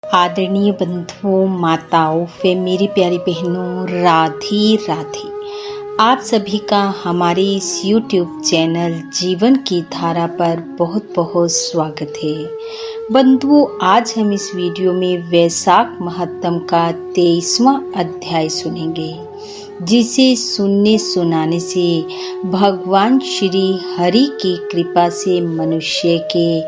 आदरणीय बंधुओं, माताओं व मेरी प्यारी बहनों, राधे राधे। आप सभी का हमारे इस YouTube चैनल जीवन की धारा पर बहुत बहुत स्वागत है। बंधुओं, आज हम इस वीडियो में वैशाख महत्तम का 23वां अध्याय सुनेंगे, जिसे सुनने सुनाने से भगवान श्री हरि की कृपा से मनुष्य के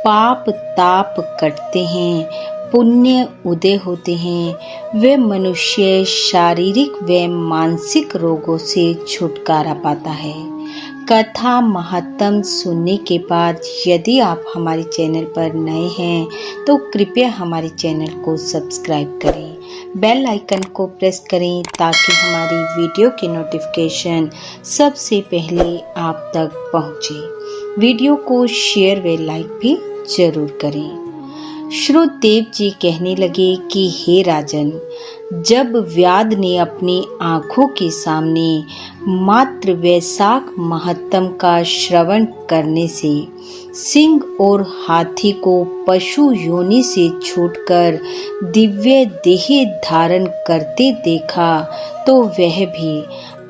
पाप ताप कटते हैं, पुण्य उदय होते हैं। वे मनुष्य शारीरिक व मानसिक रोगों से छुटकारा पाता है। कथा महत्तम सुनने के बाद यदि आप हमारे चैनल पर नए हैं तो कृपया हमारे चैनल को सब्सक्राइब करें, बेल आइकन को प्रेस करें ताकि हमारी वीडियो की नोटिफिकेशन सबसे पहले आप तक पहुंचे। वीडियो को शेयर व लाइक भी जरूर करें। श्रुतदेव जी कहने लगे कि हे राजन, जब व्याध ने अपनी आंखों के सामने मात्र वैशाख महत्तम का श्रवण करने से सिंह और हाथी को पशु योनि से छूटकर दिव्य देह धारण करते देखा तो वह भी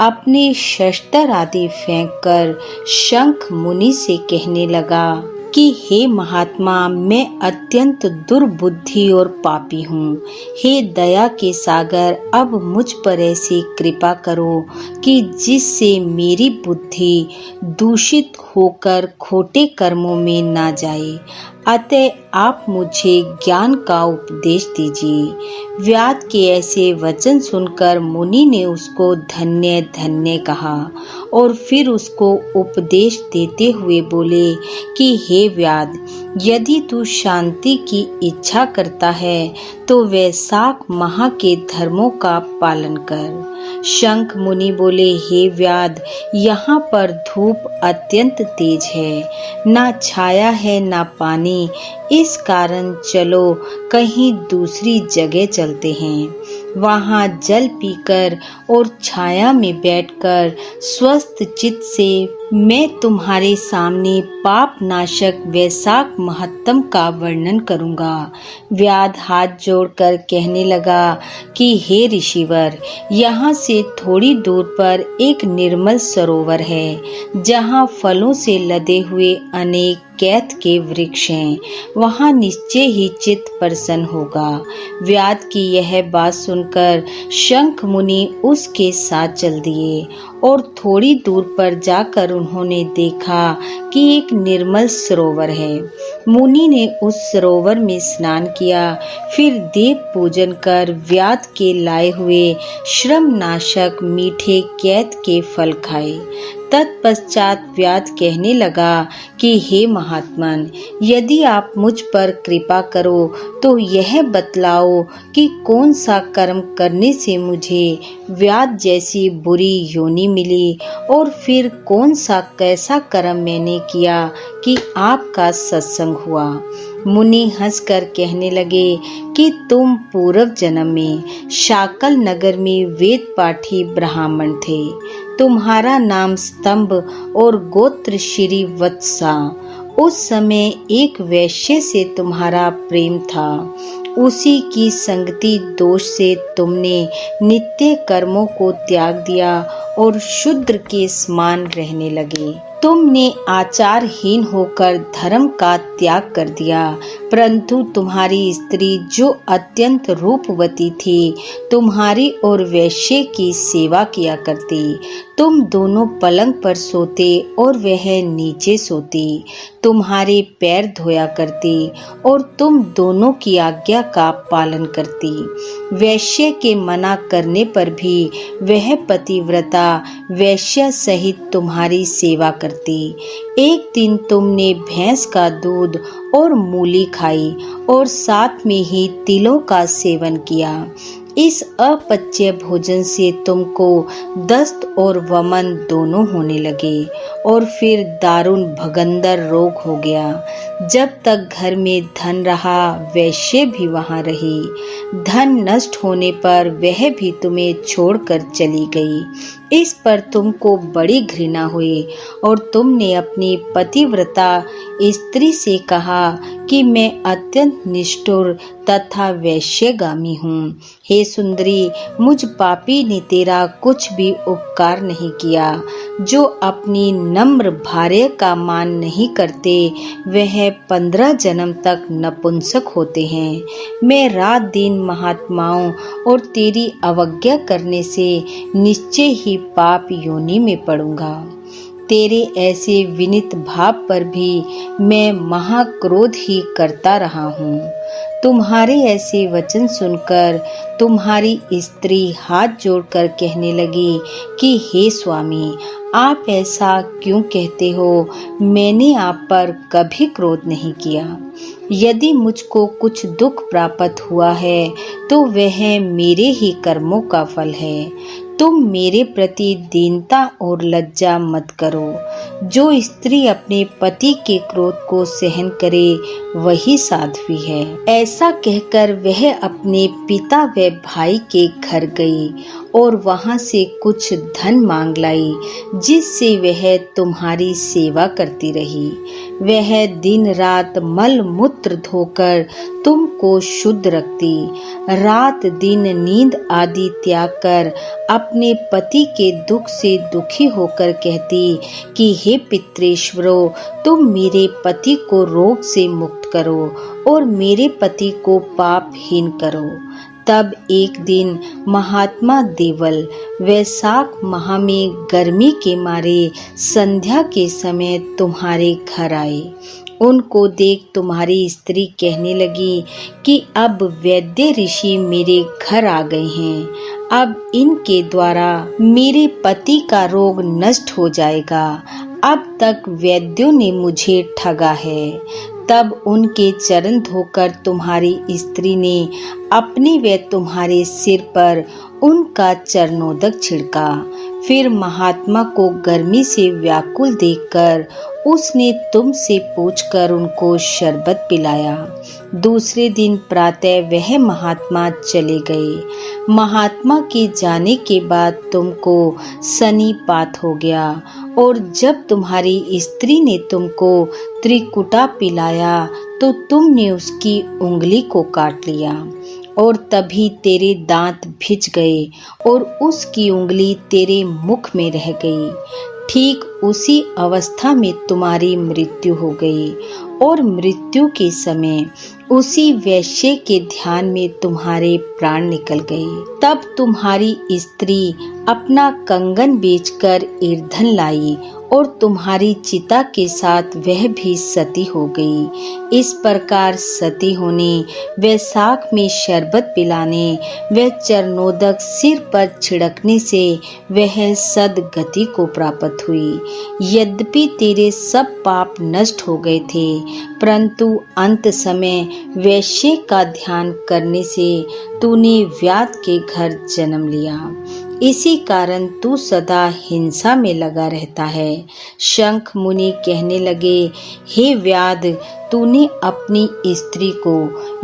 अपने शस्त्र आदि फेंककर शंख मुनि से कहने लगा कि हे महात्मा, मैं अत्यंत दुर्बुद्धि और पापी हूँ। हे दया के सागर, अब मुझ पर ऐसी कृपा करो कि जिससे मेरी बुद्धि दूषित होकर खोटे कर्मों में ना जाए। अतः आप मुझे ज्ञान का उपदेश दीजिए। व्याध के ऐसे वचन सुनकर मुनि ने उसको धन्य धन्य कहा और फिर उसको उपदेश देते हुए बोले कि हे व्याध, यदि तू शांति की इच्छा करता है तो वैशाख माह के धर्मों का पालन कर। शंख मुनि बोले, हे व्याध, यहाँ पर धूप अत्यंत तेज है, ना छाया है ना पानी। इस कारण चलो कहीं दूसरी जगह चलते हैं। वहाँ जल पीकर और छाया में बैठकर स्वस्थ चित्त से मैं तुम्हारे सामने पाप नाशक वैशाख महत्तम का वर्णन करूँगा। व्याध हाथ जोड़कर कहने लगा कि हे ऋषिवर, यहाँ से थोड़ी दूर पर एक निर्मल सरोवर है, जहाँ फलों से लदे हुए अनेक कैथ के वृक्ष हैं। वहाँ निश्चय ही चित्त प्रसन्न होगा। व्याध की यह बात सुनकर शंख मुनि उसके साथ चल दिए और थोड़ी दूर पर जाकर उन्होंने देखा कि एक निर्मल सरोवर है। मुनि ने उस सरोवर में स्नान किया, फिर दीप पूजन कर व्याध के लाए हुए श्रम नाशक मीठे कैथ के फल खाए। तत्पश्चात व्याध कहने लगा कि हे महात्मन, यदि आप मुझ पर कृपा करो तो यह बतलाओ कि कौन सा कर्म करने से मुझे व्याध जैसी बुरी योनि मिली और फिर कौन सा कैसा कर्म मैंने किया कि आपका सत्संग हुआ। मुनि हंसकर कहने लगे कि तुम पूर्व जन्म में शाकल नगर में वेद पाठी ब्राह्मण थे। तुम्हारा नाम स्तंभ और गोत्र श्री वत्सा। उस समय एक वैश्य से तुम्हारा प्रेम था। उसी की संगति दोष से तुमने नित्य कर्मों को त्याग दिया और शूद्र के समान रहने लगे। तुमने आचारहीन होकर धर्म का त्याग कर दिया, परंतु तुम्हारी स्त्री जो अत्यंत रूपवती थी, तुम्हारी और वैश्य की सेवा किया करती। तुम दोनों पलंग पर सोते और वह नीचे सोती। तुम्हारे पैर धोया करती और तुम दोनों की आज्ञा का पालन करती। वैश्य के मना करने पर भी वह पतिव्रता वैश्य सहित तुम्हारी सेवा करती। एक दिन तुमने भैंस का दूध और मूली खाई और साथ में ही तिलों का सेवन किया। इस अपच्य भोजन से तुमको दस्त और वमन दोनों होने लगे और फिर दारुण भगंदर रोग हो गया। जब तक घर में धन रहा, वैश्य भी वहां रही। धन नष्ट होने पर वह भी तुम्हें छोड़कर चली गई। इस पर तुमको बड़ी घृणा हुई और तुमने अपनी पतिव्रता स्त्री से कहा कि मैं अत्यंत निष्ठुर तथा वैश्यगामी हूँ। हे सुंदरी, मुझ पापी ने तेरा कुछ भी उपकार नहीं किया। जो अपनी नम्र भार्या का मान नहीं करते वह 15 जन्म तक नपुंसक होते हैं। मैं रात दिन महात्माओं और तेरी अवज्ञा करने से निश्चय ही पाप योनि में पड़ूंगा। तेरे ऐसे विनीत भाव पर भी मैं महाक्रोध ही करता रहा हूँ। तुम्हारे ऐसे वचन सुनकर तुम्हारी स्त्री हाथ जोड़कर कहने लगी कि हे स्वामी, आप ऐसा क्यों कहते हो? मैंने आप पर कभी क्रोध नहीं किया। यदि मुझको कुछ दुख प्राप्त हुआ है तो वह मेरे ही कर्मों का फल है। तुम मेरे प्रति दीनता और लज्जा मत करो। जो स्त्री अपने पति के क्रोध को सहन करे वही साध्वी है। ऐसा कहकर वह अपने पिता व भाई के घर गई और वहां से कुछ धन मांग लाई, जिससे वह तुम्हारी सेवा करती रही। वह दिन रात मल मूत्र धोकर तुमको शुद्ध रखती, रात दिन नींद आदि त्याग कर अपने पति के दुख से दुखी होकर कहती कि हे पितृश्वरो, तुम मेरे पति को रोग से मुक्त करो और मेरे पति को पापहीन करो। तब एक दिन महात्मा देवल वैशाख माह में गर्मी के मारे संध्या के समय तुम्हारे घर आए। उनको देख तुम्हारी स्त्री कहने लगी कि अब वैद्य ऋषि मेरे घर आ गए हैं। अब इनके द्वारा मेरे पति का रोग नष्ट हो जाएगा। अब तक वैद्यों ने मुझे ठगा है। तब उनके चरण धोकर तुम्हारी स्त्री ने अपने व तुम्हारे सिर पर उनका चरणोदक छिड़का। फिर महात्मा को गर्मी से व्याकुल देखकर उसने तुमसे पूछकर उनको शरबत पिलाया। दूसरे दिन प्रातः वह महात्मा चले गए। महात्मा के जाने के बाद तुमको सनीपात हो गया और जब तुम्हारी स्त्री ने तुमको त्रिकुटा पिलाया तो तुमने उसकी उंगली को काट लिया और तभी तेरे दांत भिज गए और उसकी उंगली तेरे मुख में रह गई। ठीक उसी अवस्था में तुम्हारी मृत्यु हो गई और मृत्यु के समय उसी वैश्य के ध्यान में तुम्हारे प्राण निकल गए। तब तुम्हारी स्त्री अपना कंगन बेचकर ईंधन लाई और तुम्हारी चिता के साथ वह भी सती हो गई। इस प्रकार सती होने, वैशाख में शरबत पिलाने व चरणोदक सिर पर छिड़कने से वह सद्गति को प्राप्त हुई। यद्यपि तेरे सब पाप नष्ट हो गए थे, परंतु अंत समय वैश्य का ध्यान करने से तूने व्याध के घर जन्म लिया। इसी कारण तू सदा हिंसा में लगा रहता है। शंख मुनि कहने लगे, हे व्याध, तूने अपनी स्त्री को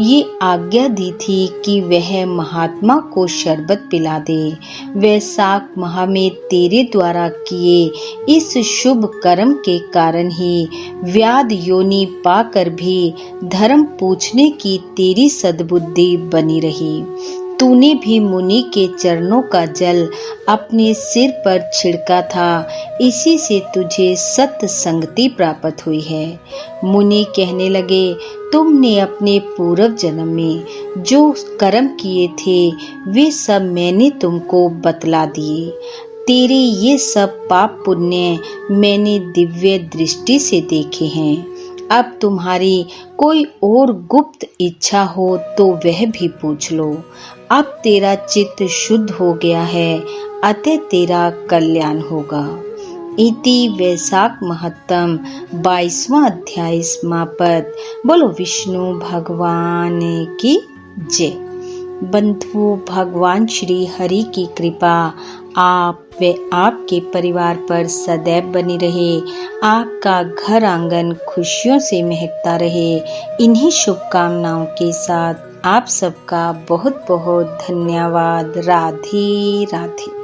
ये आज्ञा दी थी कि वह महात्मा को शरबत पिला दे। वैशाख माह में तेरे द्वारा किए इस शुभ कर्म के कारण ही व्याध योनि पाकर भी धर्म पूछने की तेरी सद्बुद्धि बनी रही। तूने भी मुनि के चरणों का जल अपने सिर पर छिड़का था, इसी से तुझे सत्य संगति प्राप्त हुई है। मुनि कहने लगे, तुमने अपने पूर्व जन्म में जो कर्म किए थे वे सब मैंने तुमको बतला दिए। तेरे ये सब पाप पुण्य मैंने दिव्य दृष्टि से देखे हैं। अब तुम्हारी कोई और गुप्त इच्छा हो तो वह भी पूछ लो। अब तेरा चित्त शुद्ध हो गया है, अतः तेरा कल्याण होगा। इति वैशाख महत्तम 22वां अध्याय समाप्त। बोलो विष्णु भगवान की जय। बंधु, भगवान श्री हरि की कृपा आप व आपके परिवार पर सदैव बनी रहे। आपका घर आंगन खुशियों से महकता रहे। इन्हीं शुभकामनाओं के साथ आप सबका बहुत बहुत धन्यवाद। राधे राधे।